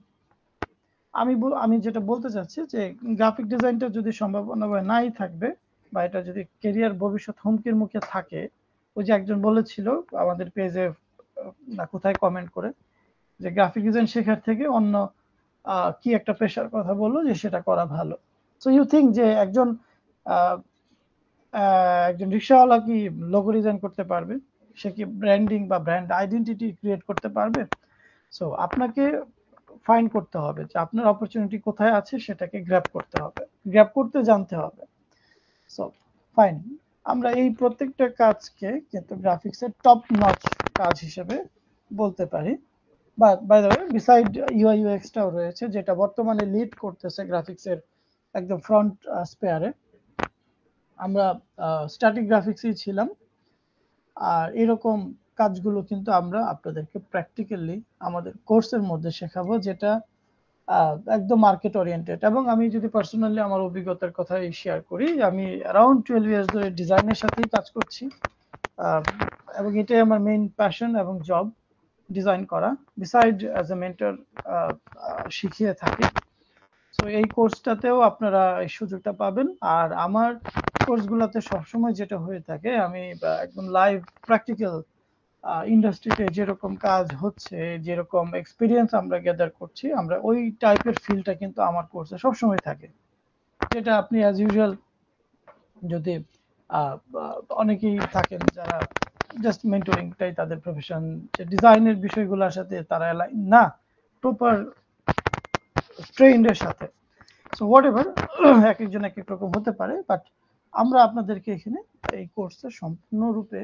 আমি যেটা বলতে চাচ্ছি যে গ্রাফিক ডিজাইনটা যদি সম্ভাবনা নাই থাকবে, বা এটা যদি কেরিয়ার ভবিষ্যৎ হুমকির মুখে থাকে, ওই যে একজন বলেছিল আমাদের পেজে না কোথায় কমেন্ট করে, যে গ্রাফিক ডিজাইন শেখার থেকে অন্য কি একটা পেশার কথা বললো যে সেটা করা ভালো। সো ইউ থিঙ্ক যে আহ, একজন রিক্সাওয়ালা কি লোগো ডিজাইন করতে পারবে? সে কি ব্র্যান্ডিং বা ব্র্যান্ড আইডেন্টিটি ক্রিয়েট করতে পারবে? সো আপনাকে ফাইন্ড করতে হবে যে আপনার অপরচুনিটি কোথায় আছে, সেটাকে গ্র্যাব করতে হবে, গ্র্যাব করতে জানতে হবে। সো ফাইন, আমরা এই প্রত্যেকটা কাজকে কিন্তু গ্রাফিক্সের টপ নচ কাজ হিসেবে বলতে পারি। বা by the way, beside UI ইউএক্সটাও রয়েছে, যেটা বর্তমানে লিড করতেছে গ্রাফিক্সের একদম ফ্রন্ট স্পেয়ারে। আমরা স্ট্যাটিক গ্রাফিক্সই ছিলাম, আর এরকম কাজগুলো কিন্তু আমরা আপনাদেরকে প্র্যাকটিক্যালি আমাদের কোর্সের মধ্যে শেখাবো, যেটা একদম মার্কেট ওরিয়েন্টেড। এবং আমি যদি পার্সোনালি আমার অভিজ্ঞতার কথা শেয়ার করি, আমি অ্যারাউন্ড 12 ইয়ার্স ধরে ডিজাইনের সাথেই কাজ করছি, এবং এটাই আমার মেইন প্যাশন এবং জব, ডিজাইন করা। বিসাইড অ্যাজ এ মেন্টর শিখিয়ে থাকি। তো এই কোর্সটাতেও আপনারা এই সুযোগটা পাবেন। আর আমার কোর্সগুলোতে সবসময় যেটা হয়ে থাকে, আমি একদম লাইভ প্র্যাকটিক্যাল ইন্ডাস্ট্রিতে যেরকম কাজ হচ্ছে, যেরকম এক্সপিরিয়েন্স আমরা গ্যাদার করছি, আমরা ওই টাইপের ফিলটা কিন্তু আমার কোর্সে সবসময় থাকে। যেটা আপনি অ্যাজ ইউজুয়াল যদি অনেকেই থাকেন যারা জাস্ট মেন্টরিংটাই তাদের প্রফেশন, যে ডিজাইনের বিষয়গুলোর সাথে তারা অ্যালাইন না প্রপার ট্রেন্ডের সাথে। সো হোয়াট এভার, এক একজন এক এক রকম হতে পারে, বাট আমরা আপনাদেরকে এখানে এই কোর্সে সম্পূর্ণরূপে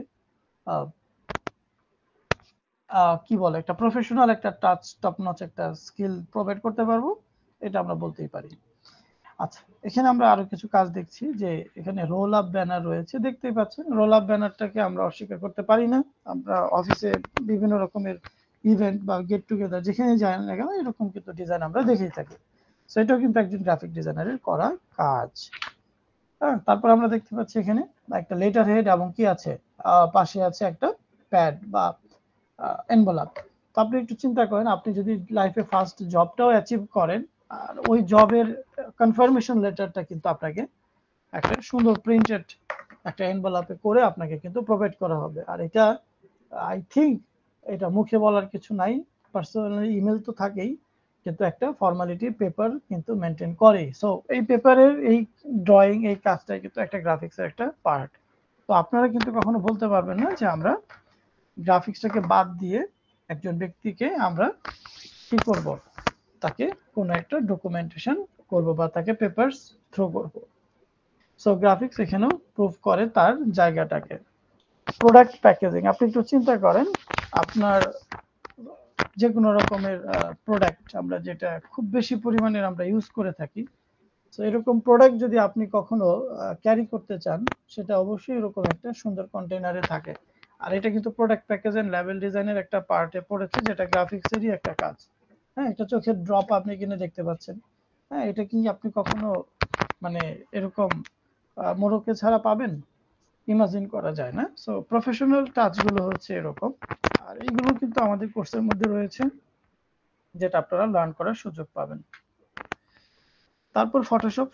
কি বলে একটা প্রফেশনাল একটা টাচ, টপ নচ একটা স্কিল প্রোভাইড করতে পারবো, এটা আমরা বলতেই পারি। আচ্ছা, এখানে আমরা আরো কিছু কাজ দেখছি, যে এখানে রোল আপ ব্যানার রয়েছে, দেখতেই পাচ্ছেন। রোল আপ ব্যানারটাকে আমরা অস্বীকার করতে পারি না। আমরা অফিসে বিভিন্ন রকমের ইভেন্ট বা গেট টুগেদার যেখানে যাই না কেন, এরকম কিন্তু ডিজাইন আমরা দেখেই থাকি। সো এটাও কিন্তু একজন গ্রাফিক ডিজাইনারের করা কাজ। হ্যাঁ, তারপর আমরা দেখতে পাচ্ছি এখানে একটা লেটার হেড এবং কি আছে, পাশে আছে একটা প্যাড বা এনভেলপ। তো আপনি একটু চিন্তা করেন, আপনি যদি লাইফে ফার্স্ট জবটাও অ্যাচিভ করেন, আর ওই জবের কনফার্মেশন লেটারটা কিন্তু আপনাকে একটা সুন্দর প্রিন্টেড একটা এনভেলপে করে আপনাকে কিন্তু প্রোভাইড করা হবে। আর এটা আই থিঙ্ক এটা মুখে বলার কিছু নাই, পার্সোনালি ইমেল তো থাকেই, কিন্তু একটা ফর্মালিটি পেপার কিন্তু মেনটেন করে। সো এই পেপারের এই ড্রয়িং এই কাজটা কিন্তু একটা গ্রাফিক্সের একটা পার্ট। তো আপনারা কিন্তু কখনো বলতে পারবেন না যে আমরা গ্রাফিক্সটাকে বাদ দিয়ে একজন ব্যক্তিকে আমরা কি করব, তাকে কোনো একটা ডকুমেন্টেশন করব বা তাকে পেপারস থ্রো করব। সো গ্রাফিক্স এখানেও প্রুভ করে তার জায়গাটাকে। প্রোডাক্ট প্যাকেজিং, আপনি একটু চিন্তা করেন, আপনার যে কোনো রকমের প্রোডাক্ট আমরা যেটা খুব বেশি পরিমাণে আমরা ইউজ করে থাকি, তো এরকম প্রোডাক্ট যদি আপনি কখনো ক্যারি করতে চান, সেটা অবশ্যই এরকম একটা সুন্দর কন্টেইনারে থাকে। আর এটা কিন্তু প্রোডাক্ট প্যাকেজ এন্ড লেভেল ডিজাইনের একটা পার্টে পড়েছে, যেটা গ্রাফিক্সেরই একটা কাজ। হ্যাঁ, এটা চোখের ড্রপ আপনি কিনে দেখতে পাচ্ছেন। হ্যাঁ, এটা কি আপনি কখনো মানে এরকম মোড়কে ছাড়া পাবেন? ইমাজিন করা যায় না। সো প্রফেশনাল টাচগুলো হচ্ছে এরকম। আর এইগুলো কিন্তু আমাদের কোর্সের মধ্যে রয়েছে, যেটা আপনারা লার্ন করার সুযোগ পাবেন। তারপর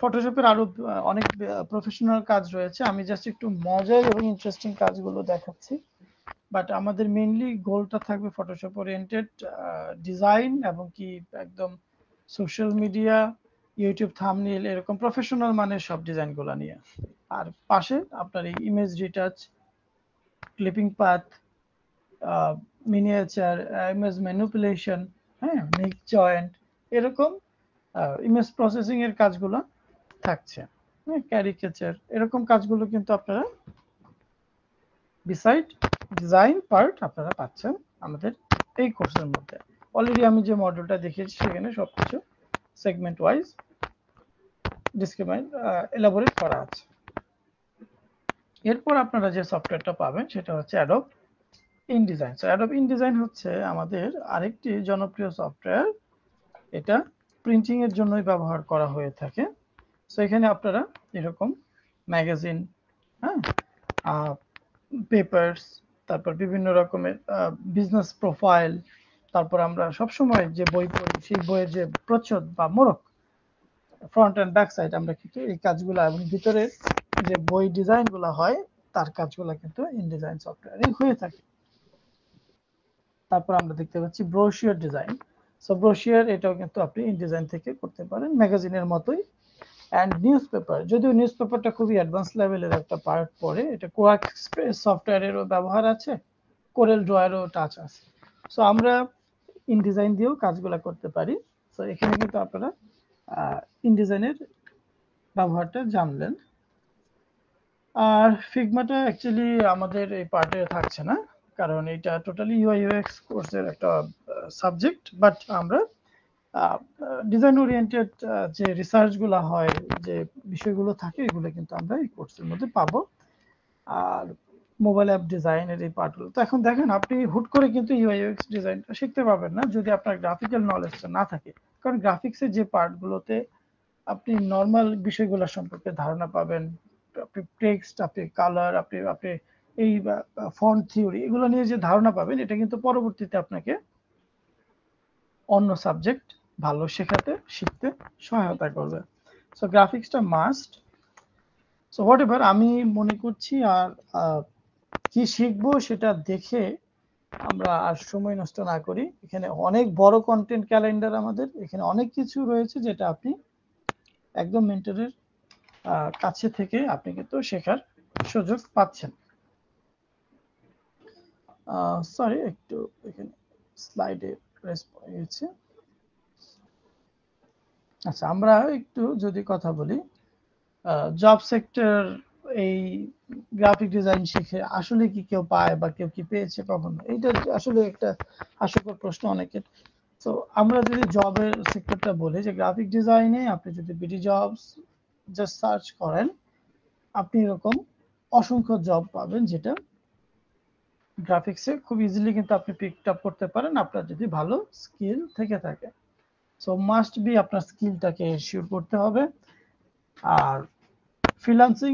ফটোশপের আরো অনেক প্রফেশনাল কাজ রয়েছে। আমি জাস্ট একটু মজার এবং ইন্টারেস্টিং কাজগুলো দেখাচ্ছি, বাট আমাদের মেইনলি গোলটা থাকবে ফটোশপ ওরিয়েন্টেড ডিজাইন, এবং কি একদম সোশ্যাল মিডিয়া, ইউটিউব থাম্বনেইল, এরকম প্রফেশনাল মানের সব ডিজাইনগুলো নিয়ে। আর পাশে আপনার এই image retouch, clipping path, miniature, image manipulation, হ্যাঁ, মিক জয়েন্ট, এরকম ইমেজ প্রসেসিং এর কাজগুলো থাকছে। ক্যারিকেচার, এরকম কাজগুলো কিন্তু আপনারা বিসাইড ডিজাইন পার্ট আপনারা পাচ্ছেন আমাদের এই কোর্সের মধ্যে। অলরেডি আমি যে মডেলটা দেখিয়েছি সেখানে সবকিছু সেগমেন্ট ওয়াইজ ডিসক্রিমাইন এলাবোরেট করা আছে। এরপর আপনারা যে সফটওয়্যারটা পাবেন সেটা হচ্ছে Adobe InDesign. So Adobe InDesign হচ্ছে আমাদের আরেকটি জনপ্রিয় সফটওয়্যার। এটা প্রিন্টিং এর জন্যই ব্যবহার করা হয়ে থাকে। সো এখানে আপনারা এরকম ম্যাগাজিন, হ্যাঁ, পেপারস, তারপর বিভিন্ন রকমের বিজনেস প্রোফাইল, তারপর আমরা সবসময় যে বই পড়ি সেই বইয়ের যে প্রচ্ছদ বা মোড়ক, ফ্রন্ট অ্যান্ড ব্যাক সাইড, আমরা কিন্তু এই কাজগুলো এবং ভিতরে যে বই ডিজাইনগুলো হয় তার কাজগুলো কিন্তু ইনডিজাইন সফটওয়্যারে হয়ে থাকে। তারপর আমরা দেখতে পাচ্ছি ব্রোশিয়ার ডিজাইন। সো ব্রোশিয়ার এটাও কিন্তু আপনি ইনডিজাইন থেকে করতে পারেন, ম্যাগাজিনের মতোই। অ্যান্ড নিউজ পেপার, যদিও নিউজ পেপারটা খুবই অ্যাডভান্স লেভেলের একটা পার্ট পড়ে, এটা কোয়াক এক্সপ্রেস সফটওয়্যারেরও ব্যবহার আছে, কোরেল ড্রয়ারও টাচ আছে। সো আমরা ইনডিজাইন দিয়েও কাজগুলো করতে পারি। সো এখানে কিন্তু আপনারা ইনডিজাইনের ব্যবহারটা জানলেন। আর ফিগমাটা অ্যাকচুয়ালি আমাদের এই পার্টে থাকছে না, কারণ এটা টোটালি ইউআই ইউএক্স কোর্সের একটা সাবজেক্ট। বাট আমরা ডিজাইন ওরিয়েন্টেড যে রিসার্চগুলো হয়, যে বিষয়গুলো থাকে, এগুলো কিন্তু আমরা এই কোর্সের মধ্যে পাবো। আর মোবাইল অ্যাপ ডিজাইনের এই পার্টগুলো তো এখন দেখেন, আপনি হুট করে কিন্তু ইউআই ইউএক্স ডিজাইনটা শিখতে পারবেন না যদি আপনার গ্রাফিক্যাল নলেজটা না থাকে। কারণ গ্রাফিক্সের যে পার্টগুলোতে আপনি নর্মাল বিষয়গুলো সম্পর্কে ধারণা পাবেন, আপনি টেক্সট, আপনি কালার, আপনি আপনি এই ফন্ট থিওরি এগুলো নিয়ে যে ধারণা পাবেন, এটা কিন্তু পরবর্তীতে আপনাকে অন্য সাবজেক্ট ভালো শিখতে সহায়তা করবে। সো গ্রাফিক্সটা মাস্ট। সো হোয়াট এভার, আমি মনে করছি আর কি শিখবো সেটা দেখে আমরা আর সময় নষ্ট না করি। এখানে অনেক বড় কন্টেন্ট ক্যালেন্ডার, আমাদের এখানে অনেক কিছু রয়েছে যেটা আপনি একদম মেন্টরের কাছে থেকে আপনি কিন্তু শেখার সুযোগ পাচ্ছেন। সরি, একটু এখানে স্লাইডে গেছে। আচ্ছা, আমরা একটু যদি কথা বলি জব সেক্টর, এই গ্রাফিক ডিজাইন শিখে আসলে কি কেউ পায় বা কেউ কি পেয়েছে কখনো, এইটা আসলে একটা হাস্যকর প্রশ্ন অনেকের। তো আমরা যদি জবের সেক্টরটা বলি, যে গ্রাফিক ডিজাইনে আপনি যদি বিডি জবস জাস্ট সার্চ করেন, আপনি এরকম অসংখ্য জব পাবেন, যেটা গ্রাফিক্সে খুব ইজিলি কিন্তু আপনি পিক আপ করতে পারেন আপনার যদি ভালো স্কিল থেকে থাকে। সো মাস্ট বি আপনার স্কিলটাকে শিওর করতে হবে। আর ফ্রিল্যান্সিং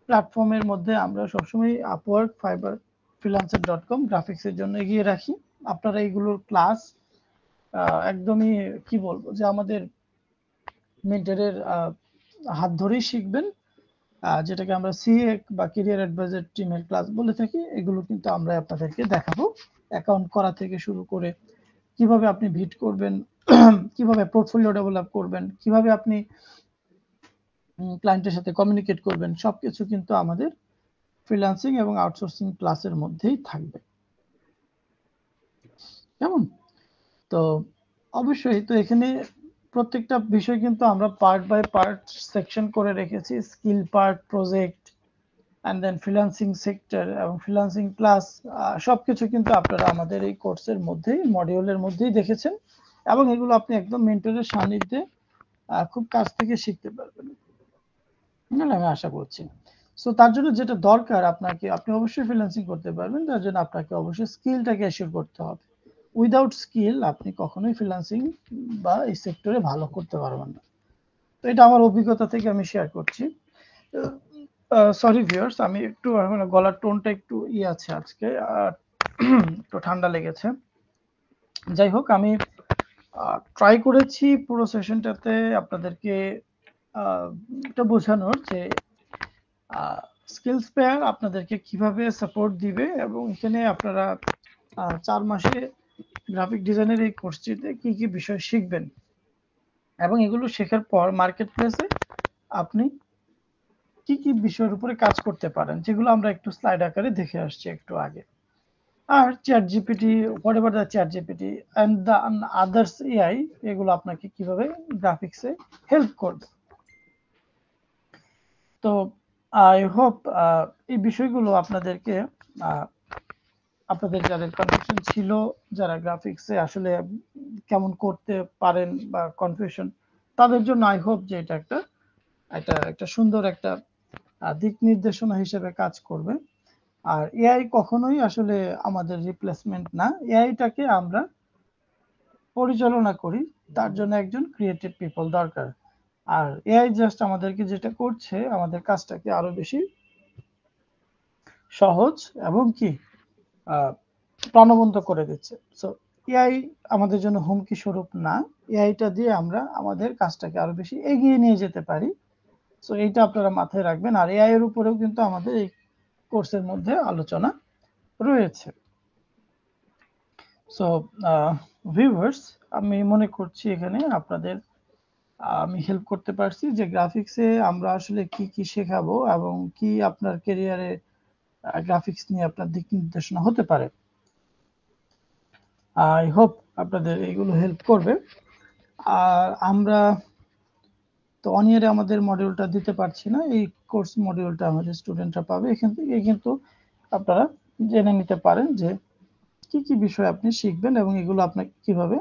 প্ল্যাটফর্মের মধ্যে আমরা সবসময় আপওয়ার্ক, ফাইবার, freelancer.com গ্রাফিক্সের জন্য এগিয়ে রাখি। আপনারা এইগুলোর ক্লাস একদমই কি বলবো, যে আমাদের মেন্টরের হাত ধরেই শিখবেন, যেটাকে আমরা সিএ বা ক্যারিয়ার অ্যাডভাইজার টিমের ক্লাস বলে থাকি। এগুলো কিন্তু আমরা আপনাদেরকে দেখাবো, অ্যাকাউন্ট করা থেকে শুরু করে কিভাবে আপনি ভিট করবেন, কিভাবে পোর্টফোলিও ডেভেলপ করবেন, কিভাবে আপনি ক্লায়েন্টের সাথে কমিউনিকেট করবেন, সবকিছু কিন্তু আমাদের ফ্রিল্যান্সিং এবং আউটসোর্সিং ক্লাসের মধ্যেই থাকবে। কেমন? তো অবশ্যই তো এখানে প্রত্যেকটা বিষয় কিন্তু আমরা পার্ট বাই পার্ট সেকশন করে রেখেছি, skill part, project, and then freelancing sector এবং ফ্রিল্যান্সিং ক্লাস, সবকিছু কিন্তু আপনারা আমাদের এই কোর্সের মধ্যেই, মডিউলের মধ্যেই দেখেছেন, এবং এগুলো আপনি একদম মেন্টরের সান্নিধ্যে খুব কাছ থেকে শিখতে পারবেন, আমি আশা করছি। সো তার জন্য যেটা দরকার আপনাকে, আপনি অবশ্যই ফ্রিল্যান্সিং করতে পারবেন, তার জন্য আপনাকে অবশ্যই স্কিলটাকে অ্যাসিওর করতে হবে। উইদাউট স্কিল আপনি কখনোই ফ্রিল্যান্সিং বা এই সেক্টরে ভালো করতে পারবেন না। তো এটা আমার অভিজ্ঞতা থেকে আমি শেয়ার করছি। সরি ভিউয়ার্স, আমি একটু গলার টোনটা একটু আছে আজকে, একটু ঠান্ডা লেগেছে। যাই হোক, আমি ট্রাই করেছি পুরো সেশনটাতে আপনাদেরকে এটা বোঝানোর যে স্কিলস পেয়ার আপনাদেরকে কিভাবে সাপোর্ট দিবে, এবং এখানে আপনারা 4 মাসে গ্রাফিক ডিজাইনের এই কোর্সটিতে কি কি বিষয় শিখবেন, এবং এগুলো শেখার পর মার্কেট প্লেসে আপনি কি কি বিষয়ের উপরে কাজ করতে পারেন, যেগুলো আমরা একটু স্লাইড আকারে দেখে আসছি একটু আগে। আর chat GPT, whatever the chat GPT and the others AI, এগুলো আপনাকে কিভাবে গ্রাফিক্সে হেল্প করবে। তো আই হোপ এই বিষয়গুলো আপনাদেরকে, আপনাদের যাদের কনফিউশন ছিল, যারা গ্রাফিক্সে আসলে কেমন করতে পারেন বা কনফিউশন, তাদের জন্য আই হোপ যে এটা একটা সুন্দর একটা দিক নির্দেশনা হিসেবে কাজ করবে। আর এআই কখনোই আসলে আমাদের রিপ্লেসমেন্ট না, এআইটাকে আমরা পরিচালনা করি, তার জন্য একজন ক্রিয়েটিভ পিপল দরকার। আর এআই জাস্ট আমাদেরকে যেটা করছে, আমাদের কাজটাকে আরো বেশি সহজ এবং কি প্রাণবন্ত করে দিচ্ছে। সো এআই আমাদের জন্য হুমকি স্বরূপ না, এআইটা দিয়ে আমরা আমাদের কাজটাকে আরো বেশি এগিয়ে নিয়ে যেতে পারি। সো এইটা আপনারা মাথায় রাখবেন। আর এআই এর উপরেও কিন্তু আমাদের এই কোর্সের মধ্যে আলোচনা রয়েছে। সো ভিউয়ার্স, আমি মনে করছি এখানে আপনাদের আমি হেল্প করতে পারছি, যে গ্রাফিক্সে আমরা আসলে কি কি শেখাবো এবং কি আপনার ক্যারিয়ারে গ্রাফিক্স নিয়ে আপনার দিক নির্দেশনা হতে পারে। আই হোপ আপনাদের এগুলো হেল্প করবে। আর আমরা তো অন ইয়ারে আমাদের মডিউলটা দিতে পারছি না, এই কোর্স মডিউলটা আমাদের স্টুডেন্টরা পাবে। এখান থেকে কিন্তু আপনারা জেনে নিতে পারেন যে কি কি বিষয় আপনি শিখবেন এবং এগুলো আপনাকে কিভাবে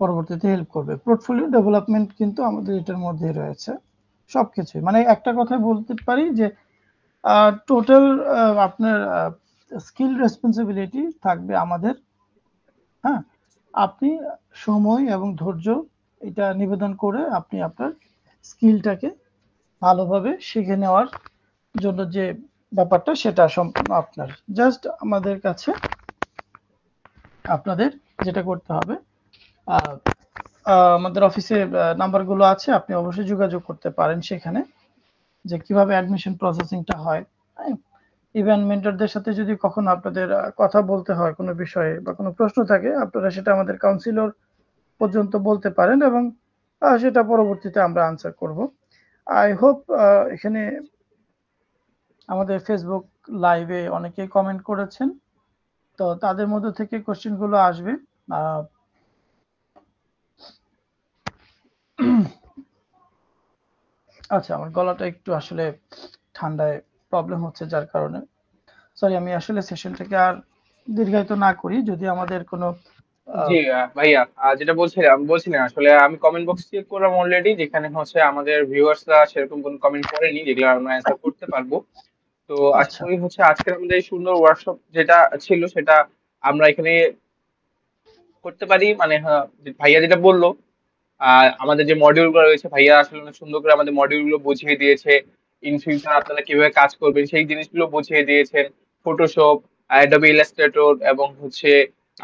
পরবর্তীতে হেল্প করবে। পোর্টফোলিও ডেভেলপমেন্ট কিন্তু আমাদের এটার মধ্যেই রয়েছে সবকিছুই। মানে একটা কথা বলতে পারি যে টোটাল আপনার স্কিল রেসপন্সিবিলিটি থাকবে আমাদের, হ্যাঁ। আপনি সময় এবং ধৈর্য এটা নিবেদন করে আপনি আপনার স্কিলটাকে ভালোভাবে শিখে নেওয়ার জন্য যে ব্যাপারটা সেটা সম্পূর্ণ আপনার। জাস্ট আমাদের কাছে আপনাদের যেটা করতে হবে, আহ, আমাদের অফিসে নাম্বারগুলো আছে, আপনি অবশ্যই যোগাযোগ করতে পারেন সেখানে, যে কিভাবে অ্যাডমিশন প্রসেসিংটা হয়। ইভেন মেন্টরদের সাথে যদি কখনো আপনাদের কথা বলতে হয় কোনো বিষয়ে বা কোনো প্রশ্ন থাকে, আপনারা সেটা আমাদের কাউন্সিলর পর্যন্ত বলতে পারেন এবং সেটা পরবর্তীতে আমরা আনসার করব। আই হোপ এখানে আমাদের ফেসবুক লাইভে অনেকেই কমেন্ট করেছেন, তো তাদের মধ্যে থেকে কোশ্চেনগুলো আসবে। আহ, আচ্ছা, আমার গলাটা একটু আসলে ঠান্ডায় প্রবলেম হচ্ছে, যার কারণে সরি। আমি আসলে সেশনটাকে আর দীর্ঘায়িত না করি, যদি আমাদের কোনো জি আহ, ভাইয়া, যেটা বলছিলাম আসলে আমি কমেন্ট বক্স চেক করলাম অলরেডি, যেখানে হচ্ছে আমাদের ভিউয়ার্সরা সেরকম কোনো কমেন্ট করেনি যেগুলো আমরা অ্যান্সার করতে পারবো। তো আশা আচ্ছা, করি হচ্ছে আজকের আমাদের এই সুন্দর ওয়ার্কশপ যেটা ছিল সেটা আমরা এখানে করতে পারি। মানে হ্যাঁ, যে ভাইয়া যেটা বললো, আমাদের যে মডিউল গুলো রয়েছে, ভাইয়া আসলে অনেক সুন্দর করে আমাদের মডিউল গুলো বুঝিয়ে দিয়েছে। ইন ফিউচার আপনারা কিভাবে কাজ করবেন সেই জিনিসগুলো বুঝিয়ে দিয়েছেন। ফটোশপ, অ্যাডোবি ইলাস্ট্রেটর এবং হচ্ছে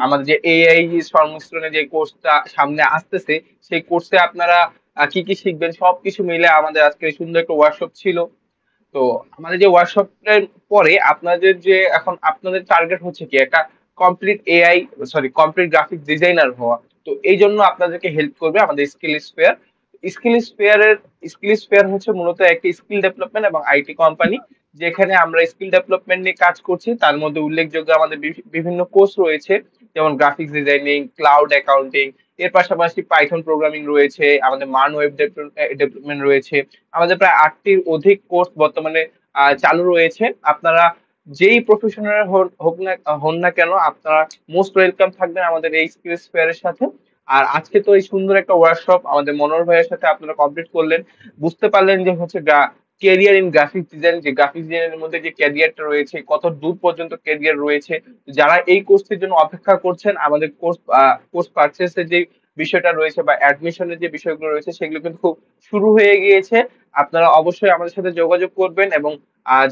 আমাদের যে এআই সংমিশ্রণে যে কোর্সটা সামনে আসতেছে, সেই কোর্সে আপনারা কি কি শিখবেন সবকিছু মিলে আমাদের আজকে এই সুন্দর একটা ওয়ার্কশপ ছিল। তো আমাদের যে ওয়ার্কশপের পরে আপনাদের যে এখন আপনাদের টার্গেট হচ্ছে কি একটা কমপ্লিট গ্রাফিক ডিজাইনার হওয়া। তো এই জন্য আপনাদেরকে হেল্প করবে আমাদের স্কিল স্পেয়ারের স্কিল স্পেয়ার হচ্ছে মূলত একটি স্কিল ডেভেলপমেন্ট এবং আইটি কোম্পানি, যেখানে আমরা স্কিল ডেভেলপমেন্ট নিয়ে কাজ করছি। তার মধ্যে উল্লেখযোগ্য আমাদের বিভিন্ন কোর্স রয়েছে, যেমন গ্রাফিক্স ডিজাইনিং, ক্লাউড অ্যাকাউন্টিং, এর পাশাপাশি পাইথন প্রোগ্রামিং রয়েছে, আমাদের মান ওয়েব ডেভেলপমেন্ট রয়েছে। আমাদের প্রায় 8টির অধিক কোর্স বর্তমানে চালু রয়েছে। আপনারা যেই প্রফেশনাল হন না কেন, আপনারা মোস্ট ওয়েলকাম থাকবেন আমাদের এই স্কিলস ফেয়ারের সাথে। আর আজকে তো এই সুন্দর একটা ওয়ার্কশপ আমাদের মনোহর ভাইয়ের সাথে আপনারা কমপ্লিট করলেন, বুঝতে পারলেন যে হচ্ছে কেরিয়ার ইন গ্রাফিক্স ডিজাইন, যে গ্রাফিক্স ডিজাইনের মধ্যে যে ক্যারিয়ারটা রয়েছে, কত দূর পর্যন্ত ক্যারিয়ার রয়েছে। যারা এই কোর্সের জন্য অপেক্ষা করছেন, আমাদের কোর্স পারচেসের যে বিষয়টা রয়েছে বা অ্যাডমিশনের যে বিষয়গুলো রয়েছে, সেগুলো কিন্তু খুব শুরু হয়ে গিয়েছে। আপনারা অবশ্যই আমাদের সাথে যোগাযোগ করবেন এবং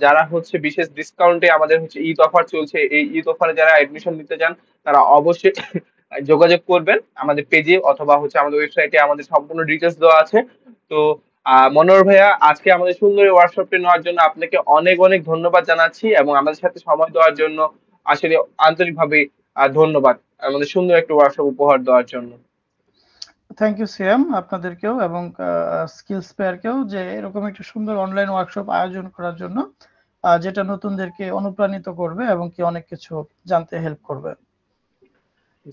যারা হচ্ছে বিশেষ ডিসকাউন্টে আমাদের হচ্ছে ঈদ অফার চলছে, এই ঈদ অফারে যারা এডমিশন নিতে চান তারা অবশ্যই যোগাযোগ করবেন আমাদের পেজে অথবা হচ্ছে আমাদের ওয়েবসাইটে, আমাদের সম্পূর্ণ ডিটেলস দেওয়া আছে। তো মনোহর ভাইয়া, আজকে আমাদের সুন্দর এই ওয়ার্কশপটি নেওয়ার জন্য আপনাকে অনেক অনেক ধন্যবাদ জানাচ্ছি এবং আমাদের সাথে সময় দেওয়ার জন্য আসলে আন্তরিকভাবে ধন্যবাদ আমাদের সুন্দর একটা ওয়ার্কশপ উপহার দেওয়ার জন্য। থ্যাংক ইউ সিয়াম, আপনাদেরকেও এবং স্কিলস পেয়ারকেও, যে এরকম একটা সুন্দর অনলাইন ওয়ার্কশপ আয়োজন করার জন্য, যেটা নতুনদেরকে অনুপ্রাণিত করবে এবং কি অনেক কিছু জানতে হেল্প করবে।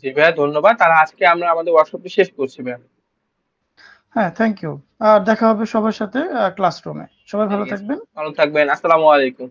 জি ভাইয়া, ধন্যবাদ। আর আজকে আমরা আমাদের ওয়ার্কশপটি শেষ করছি ভাইয়া। হ্যাঁ, থ্যাংক ইউ। আর দেখা হবে সবার সাথে ক্লাসরুমে। সবাই ঠিক ভালো আছে, থাকবেন। ভালো থাকবেন। আসসালামু আলাইকুম।